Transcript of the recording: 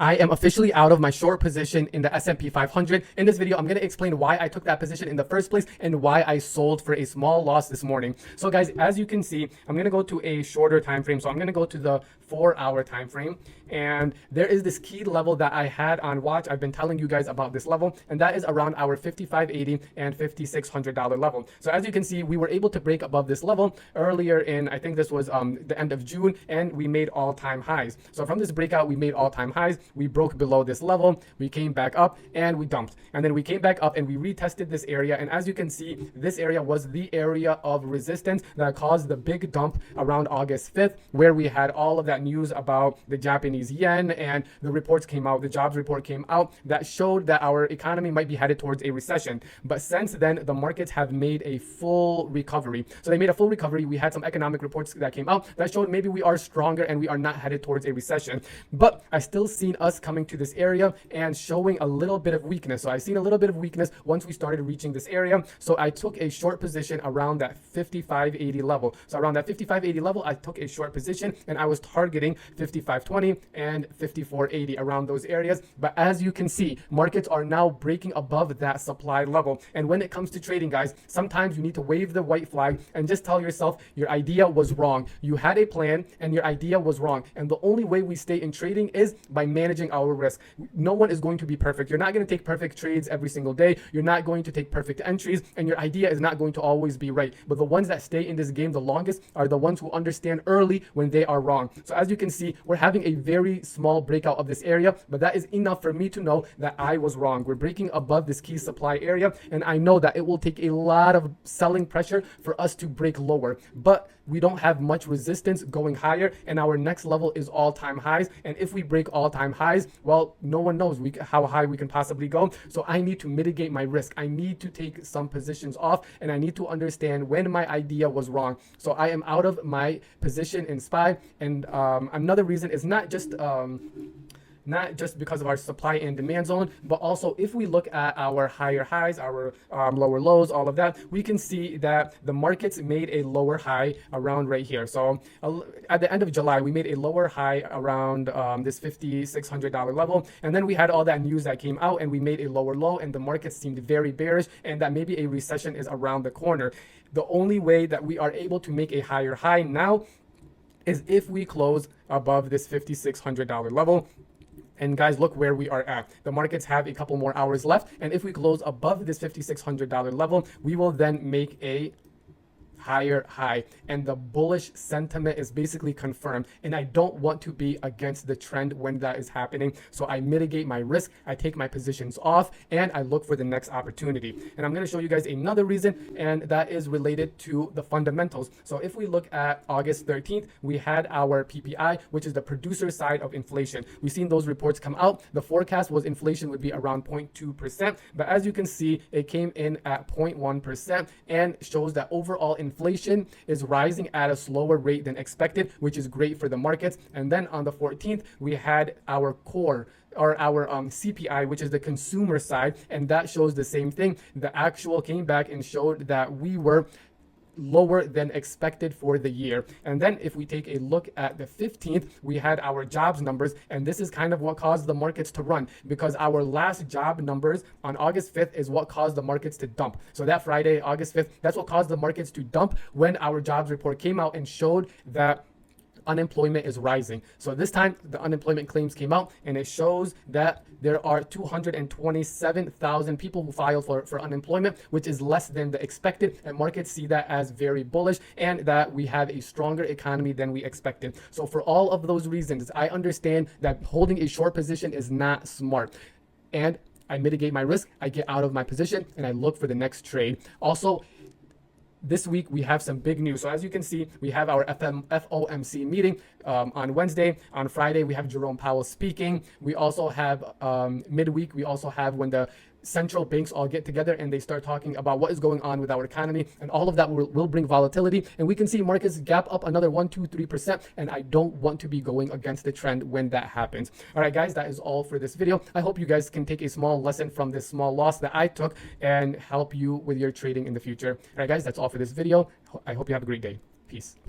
I am officially out of my short position in the S&P 500. In this video, I'm going to explain why I took that position in the first place and why I sold for a small loss this morning. So guys, as you can see, I'm going to go to a shorter time frame. So I'm going to go to the 4-hour time frame, and there is this key level that I had on watch. I've been telling you guys about this level, and that is around our $5,580 and $5,600 level. So as you can see, we were able to break above this level earlier in, I think this was the end of June, and we made all-time highs. So from this breakout, we made all-time highs. We broke below this level, we came back up, and we dumped. And then we came back up and we retested this area. And as you can see, this area was the area of resistance that caused the big dump around August 5th, where we had all of that news about the Japanese yen, and the reports came out, the jobs report came out that showed that our economy might be headed towards a recession. But since then, the markets have made a full recovery. So they made a full recovery. We had some economic reports that came out that showed maybe we are stronger and we are not headed towards a recession. But I still seen us coming to this area and showing a little bit of weakness. So I seen a little bit of weakness once we started reaching this area. So I took a short position around that 55.80 level. So around that 55.80 level, I took a short position and I was targeting 55.20 and 54.80 around those areas. But as you can see, markets are now breaking above that supply level. And when it comes to trading, guys, sometimes you need to wave the white flag and just tell yourself your idea was wrong. You had a plan and your idea was wrong. And the only way we stay in trading is by managing our risk. No one is going to be perfect. You're not going to take perfect trades every single day. You're not going to take perfect entries, and your idea is not going to always be right. But the ones that stay in this game the longest are the ones who understand early when they are wrong. So as you can see, we're having a very small breakout of this area, but that is enough for me to know that I was wrong. We're breaking above this key supply area, and I know that it will take a lot of selling pressure for us to break lower. But we don't have much resistance going higher, and our next level is all-time highs. And if we break all-time highs, well, no one knows how high we can possibly go. So I need to mitigate my risk. I need to take some positions off, and I need to understand when my idea was wrong. So I am out of my position in SPY. And another reason is not just because of our supply and demand zone, but also if we look at our higher highs, our lower lows, all of that, we can see that the markets made a lower high around right here. So at the end of July, we made a lower high around this $5,600 level. And then we had all that news that came out and we made a lower low, and the market seemed very bearish and that maybe a recession is around the corner. The only way that we are able to make a higher high now is if we close above this $5,600 level. And guys, look where we are at. The markets have a couple more hours left. And if we close above this $5,600 level, we will then make a higher high, and the bullish sentiment is basically confirmed. And I don't want to be against the trend when that is happening. So I mitigate my risk, I take my positions off, and I look for the next opportunity. And I'm going to show you guys another reason, and that is related to the fundamentals. So if we look at August 13th, we had our PPI, which is the producer side of inflation. We've seen those reports come out. The forecast was inflation would be around 0.2%, but as you can see, it came in at 0.1% and shows that overall inflation is rising at a slower rate than expected, which is great for the markets. And then on the 14th, we had our core, or our CPI, which is the consumer side, and that shows the same thing. The actual came back and showed that we were lower than expected for the year. And then if we take a look at the 15th, we had our jobs numbers, and this is kind of what caused the markets to run, because our last job numbers on August 5th is what caused the markets to dump. So that Friday, August 5th, that's what caused the markets to dump when our jobs report came out and showed that unemployment is rising. So this time the unemployment claims came out, and it shows that there are 227,000 people who filed for unemployment, which is less than the expected, and markets see that as very bullish and that we have a stronger economy than we expected. So for all of those reasons, I understand that holding a short position is not smart, and I mitigate my risk, I get out of my position, and I look for the next trade. Also, this week we have some big news. So as you can see, we have our FOMC meeting on Wednesday. On Friday, we have Jerome Powell speaking. We also have midweek, we also have when the central banks all get together and they start talking about what is going on with our economy, and all of that will bring volatility, and we can see markets gap up another 1-2-3%, and I don't want to be going against the trend when that happens. All right, guys, that is all for this video. I hope you guys can take a small lesson from this small loss that I took and help you with your trading in the future. All right, guys, that's all for this video. I hope you have a great day. Peace.